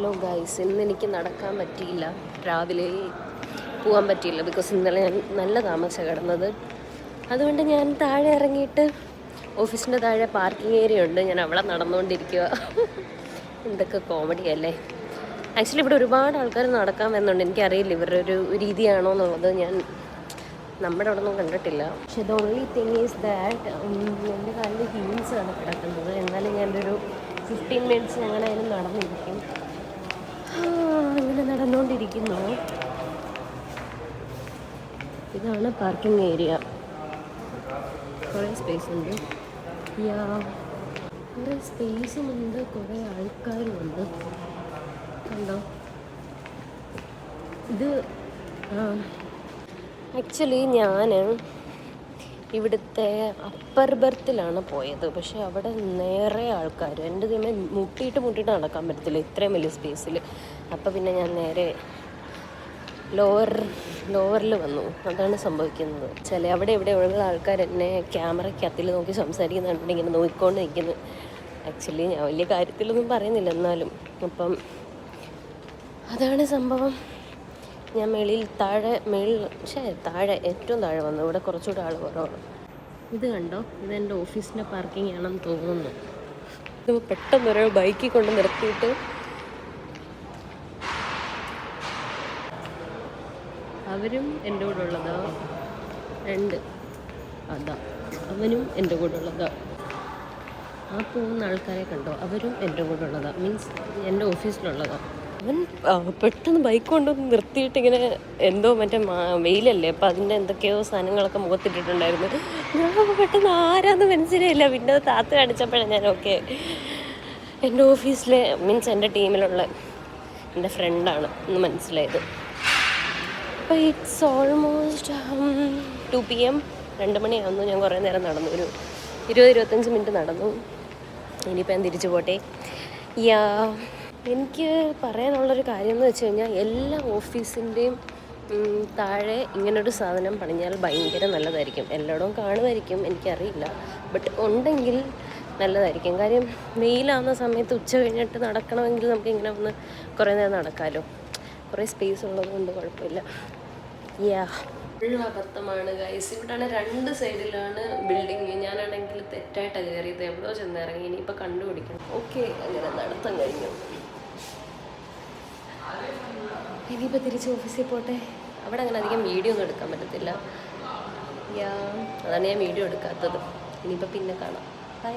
Hello guys, ഇന്ന് എനിക്ക് നടക്കാൻ പറ്റിയില്ല, രാവിലെ പോകാൻ പറ്റിയില്ല. ബിക്കോസ് ഇന്നലെ ഞാൻ നല്ല താമസം കിടന്നത്. അതുകൊണ്ട് ഞാൻ താഴെ ഇറങ്ങിയിട്ട് ഓഫീസിൻ്റെ താഴെ പാർക്കിംഗ് ഏരിയ ഉണ്ട്, ഞാൻ അവിടെ നടന്നുകൊണ്ടിരിക്കുക. എന്തൊക്കെ കോമഡി അല്ലേ. ആക്ച്വലി ഇവിടെ ഒരുപാട് ആൾക്കാർ നടക്കാൻ വരുന്നുണ്ട്. എനിക്കറിയില്ല ഇവരുടെ ഒരു രീതിയാണോ എന്നുള്ളത്. ഞാൻ നമ്മുടെ അവിടെ ഒന്നും കണ്ടിട്ടില്ല. പക്ഷെ the only thing is that എൻ്റെ കാലിൽ ഹീൽസാണ് കിടക്കുന്നത്. എന്നാലും ഞാനൊരു 15 മിനിറ്റ്സ് ഞങ്ങളതിന് നടന്നിരിക്കും. അങ്ങനെ നടന്നുകൊണ്ടിരിക്കുന്നു. ഇതാണ് പാർക്കിംഗ് ഏരിയ. കുറേ സ്പേസ് ഉണ്ട്. കുറേ സ്പേസുമുണ്ട്, കുറേ ആൾക്കാരുമുണ്ട്. കണ്ടോ, ഇത് ആക്ച്വലി ഞാൻ ഇവിടുത്തെ അപ്പർ ബർത്തിലാണ് പോയത്. പക്ഷേ അവിടെ നേരെ ആൾക്കാർ, എൻ്റെ ദൈവമേ, മുട്ടിയിട്ട് നടക്കാൻ പറ്റത്തില്ല ഇത്രയും വലിയ സ്പേസിൽ. അപ്പോൾ പിന്നെ ഞാൻ നേരെ ലോവറിൽ വന്നു. അതാണ് സംഭവിക്കുന്നത്. അവിടെ ഉള്ള ആൾക്കാർ എന്നെ ക്യാമറയ്ക്കകത്തിൽ നോക്കി സംസാരിക്കുന്നുണ്ട്, ഇങ്ങനെ നോക്കിക്കൊണ്ട് നിൽക്കുന്നു. ആക്ച്വലി ഞാൻ വലിയ കാര്യത്തിലൊന്നും പറയുന്നില്ല, എന്നാലും അപ്പം അതാണ് സംഭവം. ഞാൻ താഴെ ഏറ്റവും താഴെ വന്നു. ഇവിടെ കുറച്ചുകൂടെ ആൾ കുറവാണ്. ഇത് കണ്ടോ, ഇതെൻ്റെ ഓഫീസിൻ്റെ പാർക്കിംഗ് ആണെന്ന് തോന്നുന്നു. ഇത് പെട്ടെന്നൊരു ബൈക്കിൽ കൊണ്ട് നിർത്തിയിട്ട് അവരും എൻ്റെ കൂടെ ഉള്ളതാ, അതാ അവനും എൻ്റെ കൂടെ ഉള്ളതാ. ആ പോകുന്ന ആൾക്കാരെ കണ്ടോ, അവരും എൻ്റെ കൂടെ ഉള്ളതാ, മീൻസ് എൻ്റെ ഓഫീസിലുള്ളതാ. അവൻ പെട്ടെന്ന് ബൈക്ക് കൊണ്ടൊന്ന് നിർത്തിയിട്ട് ഇങ്ങനെ എന്തോ മറ്റേ വെയിലല്ലേ, അപ്പം അതിൻ്റെ എന്തൊക്കെയോ സാധനങ്ങളൊക്കെ മുഖത്തിട്ടിട്ടുണ്ടായിരുന്നു. ഞാൻ പെട്ടെന്ന് ആരാന്ന് മനസ്സിലായില്ല. പിന്നെ അത് താത്ത കാണിച്ചപ്പോഴാണ് ഞാൻ ഓക്കെ എൻ്റെ ഓഫീസിലെ മീൻസ് എൻ്റെ ടീമിലുള്ള എൻ്റെ ഫ്രണ്ടാണ് എന്ന് മനസ്സിലായത്. അപ്പോൾ ഇറ്റ്സ് ഓൾമോസ്റ്റ് 2 PM, 2 മണിയാവുന്നു. ഞാൻ കുറേ നേരം നടന്നു, ഒരു 20-25 മിനിറ്റ് നടന്നു. ഇനിയിപ്പോൾ ഞാൻ തിരിച്ചു പോട്ടെ. എനിക്ക് പറയാനുള്ളൊരു കാര്യം എന്ന് വെച്ച് കഴിഞ്ഞാൽ, എല്ലാ ഓഫീസിൻ്റെയും താഴെ ഇങ്ങനൊരു സാധനം പണിഞ്ഞാൽ ഭയങ്കര നല്ലതായിരിക്കും. എല്ലായിടവും കാണുമായിരിക്കും, എനിക്കറിയില്ല. ബട്ട് ഉണ്ടെങ്കിൽ നല്ലതായിരിക്കും. കാര്യം വെയിലാവുന്ന സമയത്ത് ഉച്ച കഴിഞ്ഞിട്ട് നടക്കണമെങ്കിൽ നമുക്ക് ഇങ്ങനെ ഒന്ന് കുറേ നേരം നടക്കാമല്ലോ. കുറേ സ്പേസ് ഉള്ളത് കൊണ്ട് കുഴപ്പമില്ല. അബദ്ധമാണ് ഗൈസ്. ഇവിടെയാണ് 2 സൈഡിലാണ് ബിൽഡിങ്. ഞാനാണെങ്കിൽ തെറ്റായിട്ടാണ് കയറിയത്, എവിടെയോ ചെന്നിറങ്ങി. ഇനിയിപ്പോൾ കണ്ടുപിടിക്കണം. ഓക്കെ, അങ്ങനെ നടത്താൻ കഴിഞ്ഞു. ഇനിയിപ്പോൾ തിരിച്ച് ഓഫീസിൽ പോട്ടെ. അവിടെ അങ്ങനെ അധികം വീഡിയോ ഒന്നും എടുക്കാൻ പറ്റത്തില്ല. അതാണ് ഞാൻ വീഡിയോ എടുക്കാത്തത്. ഇനിയിപ്പോൾ പിന്നെ കാണാം. ബൈ.